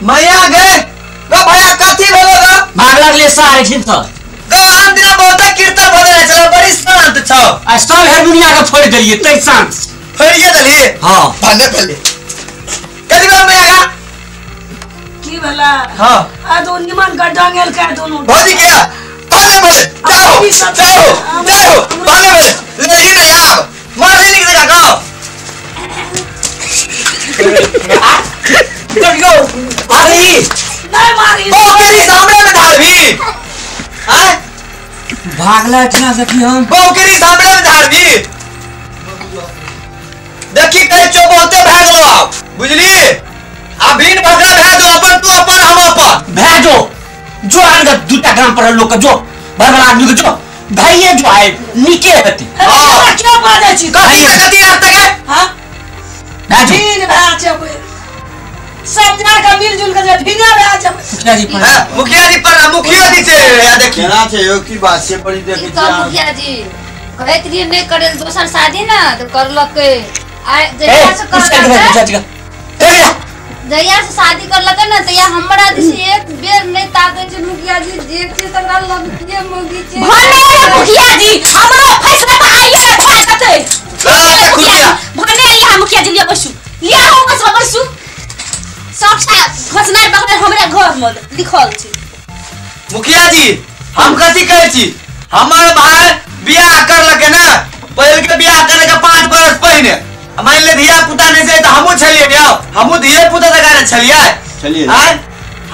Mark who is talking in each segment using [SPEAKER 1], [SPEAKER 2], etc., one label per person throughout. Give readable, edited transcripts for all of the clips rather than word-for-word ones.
[SPEAKER 1] मैया गए ग भैया कथी भेलो ग
[SPEAKER 2] भागला ले सारे छिन त
[SPEAKER 1] ग हम दिन बहुत कीर्तन भजन चला बड़ी शांत छ
[SPEAKER 2] आ सब हारमोनिया के फोड़ देलिए तै शांत
[SPEAKER 1] फरिए दली
[SPEAKER 2] हां
[SPEAKER 1] भागे पहले कथी भेलो मैया
[SPEAKER 3] की भला
[SPEAKER 1] हां
[SPEAKER 3] आ दोन निमन गड्ढांगेल का दोनों
[SPEAKER 1] भौजी के भागे पहले जाओ जाओ जाओ भागे पहले नहीं नहीं आप मार नहीं निकलेगा गाओ
[SPEAKER 2] Let's go! अरे
[SPEAKER 3] नहीं मारी
[SPEAKER 1] ओ तेरी सामने में धार भी हैं
[SPEAKER 2] भागला ठा सकी हम
[SPEAKER 1] बौकेरी सामने में धार भी देखी कहीं चो बहुते भाग लो आप बुझली आ भीन भगला भेजो अपन तू अपन हम अपन
[SPEAKER 2] भेजो जो आनगा दूटा ग्राम पर लोग का जो बड़ा आदमी को जो भाई ये जो है निके हती
[SPEAKER 3] हां क्या बात है छी
[SPEAKER 1] कथी कथी आता के
[SPEAKER 3] हां
[SPEAKER 2] भेजो
[SPEAKER 3] ठीक भाई छ सब जना का मिलजुल के जे ढिंगा रहा छ
[SPEAKER 1] मुखिया जी पर मुखिया जी से या देखी
[SPEAKER 4] केना छै यो की बात से बड़ी देखै छी
[SPEAKER 5] मुखिया जी कहत रही नहीं करे दोसर शादी ना तो करलके आ जहिया से जहिया से शादी करलके ना तहिया हमरा दिस एक बेर नहीं ताके छै मुखिया जी देख छै तकरा लबके मोगी छै
[SPEAKER 6] भने मुखिया जी हमरो फैसला त आइए फाटते
[SPEAKER 1] मुखिया
[SPEAKER 6] भने यहाँ मुखिया जी लिया बसु लिया हो बस बसु सब घोषणा बगल हमरा घर में लिखल छै
[SPEAKER 1] मुखिया जी हम कथी कहै छी हमर भाई बियाह करलके ना पहले के बियाह करे के 5 बरस पहले मान ले धिया पुता नहीं से त हमहु छलिए न हमहु धिया पुता जगह छलिए हैं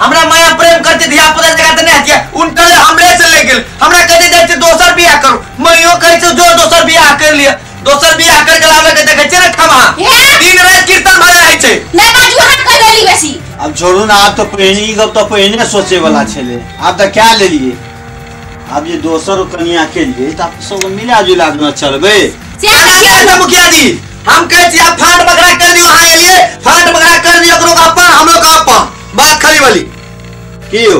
[SPEAKER 1] हमरा माया प्रेम करते धिया पुता जगह त नहीं हतिया उनटले हमरे से ले गेल हमरा कहते जाय छै दोसर बियाह करू मइयो कहै छै जो दोसर बियाह कर लिया दोसर बियाह करके लावे के देखै छै ना ठमा दिन रात कीर्तन भरे रहै छै
[SPEAKER 6] नहीं बाजू हाथ कर देली बेसी
[SPEAKER 4] अब छोड़ू ना आप तो पहनी गप तो पहने सोचे वाला छले आप तो क्या ले लिए अब ये दोसर कन्या के लिए तो आप सब मिला जुला के चलबे
[SPEAKER 1] मुखिया जी हम कहै छी आप फांड बकरा कर दियो हां लिए फांड बकरा कर दियो करो का अपन हम लोग का अपन बात खरी वाली
[SPEAKER 4] की हो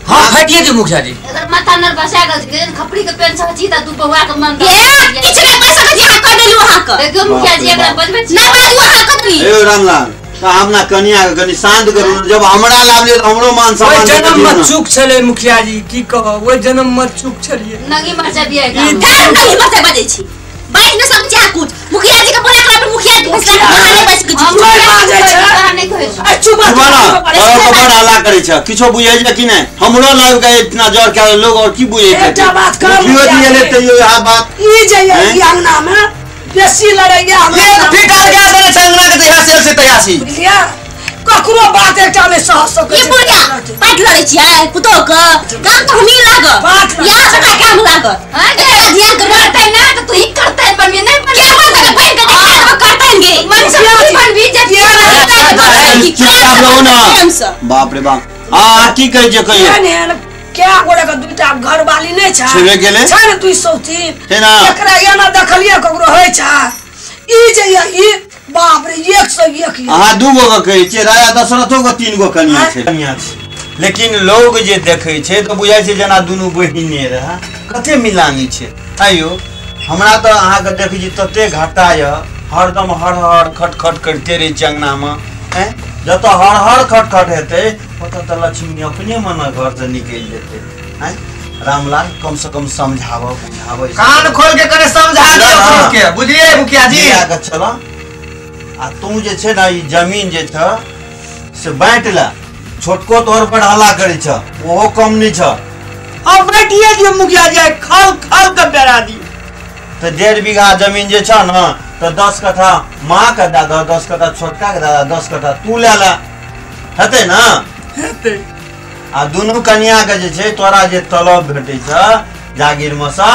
[SPEAKER 2] हां फटिए दे मुखिया जी
[SPEAKER 5] अगर माथा नर बसा गल के खपड़ी के पेन छची त तू बहुआ के मन
[SPEAKER 6] ए किछ नहीं पैसा के यहाँ कर देली वहां का
[SPEAKER 5] देखो मुखिया जी एकरा बजबे
[SPEAKER 6] नहीं बाजू वहां कर देली
[SPEAKER 4] ए रामलाल तो हम ना कन्या के कनी शांत करू जब हमरा लाभ ले हमरो मान सम्मान
[SPEAKER 2] जन्म मत चूक छले मुखिया जी की कहो वो जन्म मत चूक छलिए
[SPEAKER 5] नगी मरचा बिया
[SPEAKER 6] नहीं मत बजे छी बात न समझा कुछ मुखिया जी के बोला कर मुखिया जी फैसला हारे बस के
[SPEAKER 5] हम बाजे छ नहीं कहै
[SPEAKER 3] चुप
[SPEAKER 4] बड़ हल्ला करे छ किछो बुझै छै कि नहीं हमरो लाग के इतना जोर के लोग और की बुझै छै
[SPEAKER 3] एकटा बात कर
[SPEAKER 4] मुखिया जी ले त यो आ बात
[SPEAKER 3] ई जे ई अंगना में बेसी लड़ैया
[SPEAKER 1] ये फिटर गया देने छंगना के तैयार से तैयासी
[SPEAKER 3] बुझलिया ककरो बात एकटा में सह सकै
[SPEAKER 6] ये बुढ़िया बात लड़ै छी पुतो क काम तो हमी लाग यहाँ बेटा काम लाग
[SPEAKER 5] हां
[SPEAKER 6] ध्यान करते
[SPEAKER 5] ना तो तू ही करते पर मैं नहीं
[SPEAKER 6] क्या बात है बहन के करतेंगे
[SPEAKER 5] मन से बन भी
[SPEAKER 4] बाप रे बाप हां की कहै छै कहिए
[SPEAKER 3] क्या गोड़ा का दुटा घर वाली नहीं छ
[SPEAKER 4] छेबे गेले
[SPEAKER 3] छ न तू सौती
[SPEAKER 4] है ना
[SPEAKER 3] एकरा याना देखलिए ककरो होय छ ई जे ई बाप रे 101
[SPEAKER 4] हां दू गो के कहै छै राजा दशरथो के 3 गो कन्या छै लेकिन लोग जे देखै छै तो बुझाय छै जना दुनु बहिने रहा कते मिलानी छै आइयो हमरा तो अहाँ के देखै छी तते घाटा य हरदम हर हर खटखट करते रहे चंगना में हैं जत हर हर खटखट हेते ओत त लक्ष्मी अपने मन घर से निकल जेते हैं रामलाल कम से कम समझावो बुझावो
[SPEAKER 1] कान खोल के करे समझा दियो के बुझिए मुखिया जी
[SPEAKER 4] आगे चलो आ तू जे छै ना ई जमीन जे छ से बांट ला छोटको तोर पर हल्ला करे छ ओहो कम नहीं छ
[SPEAKER 2] अब बैठिए दियो मुखिया जी खल खल के बेरा दी
[SPEAKER 4] तो 1.5 बीघा जमीन जे छ ना तो 10 कट्ठा मां का दादा 10 कट्ठा छोटका के दादा 10 कट्ठा तू ले ला हेते ना
[SPEAKER 2] हेते
[SPEAKER 4] आ दोनों कन्या के जे छै तोरा जे तलब भेटै छ जागीर में सा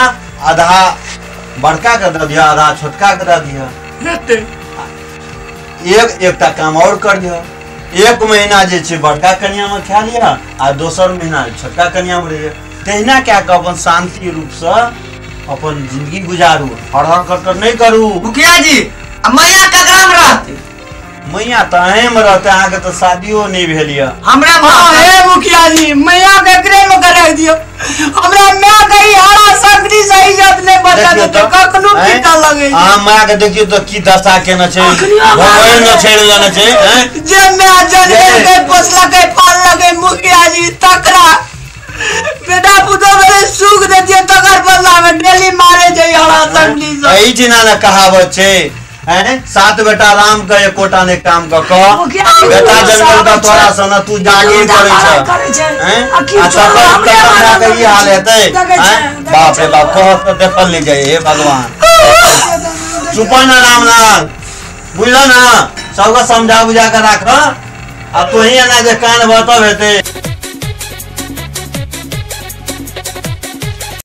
[SPEAKER 4] आधा बड़का के द दिया आधा छोटका के द दिया
[SPEAKER 2] हेते
[SPEAKER 4] एकटा काम और कर दिया 1 महीना जे छै बड़का कन्या में खा लिया आ दोसर महीना छोटका कन्या में रह तहिना क्या के अपन शांति रूप से अपन जिंदगी गुजारू हर हर कर नहीं करू
[SPEAKER 1] मुखिया जी मैया ककरा में रहते
[SPEAKER 4] मैया त अहे में रहते आगे तो शादियो नहीं भेलिया
[SPEAKER 1] हमरा
[SPEAKER 2] हे मुखिया जी मैया के एकरे में कर दियो हमरा मैं कही हारा सकरी सही जात ने बता
[SPEAKER 4] देखियो तो
[SPEAKER 3] कखनो पीटा लगे
[SPEAKER 4] आ माया के देखियो तो की दशा केना छै भगवान न छेड़ लेना छै हैं
[SPEAKER 3] जे मैं जन के पोसला के पाल लगे मुखिया जी तकरा बेटा पुतो मेरे सुख देतिए तकर बदला में डेली मारे जाई हड़ा तंगली से
[SPEAKER 4] ई जिना न कहावत छै हैं 7 बेटा राम का एक कोटा ने काम क बेटा जन्म का तोरा सन तू जागे करे छ हैं आ सब हमरा के ई हाल हेतै हैं बाप रे बाप कहत तो देखल ले जाए हे भगवान चुप ना रामलाल बुझल ना सबका समझा बुझा के राख अब तो ही ना जे कान बतब हेतै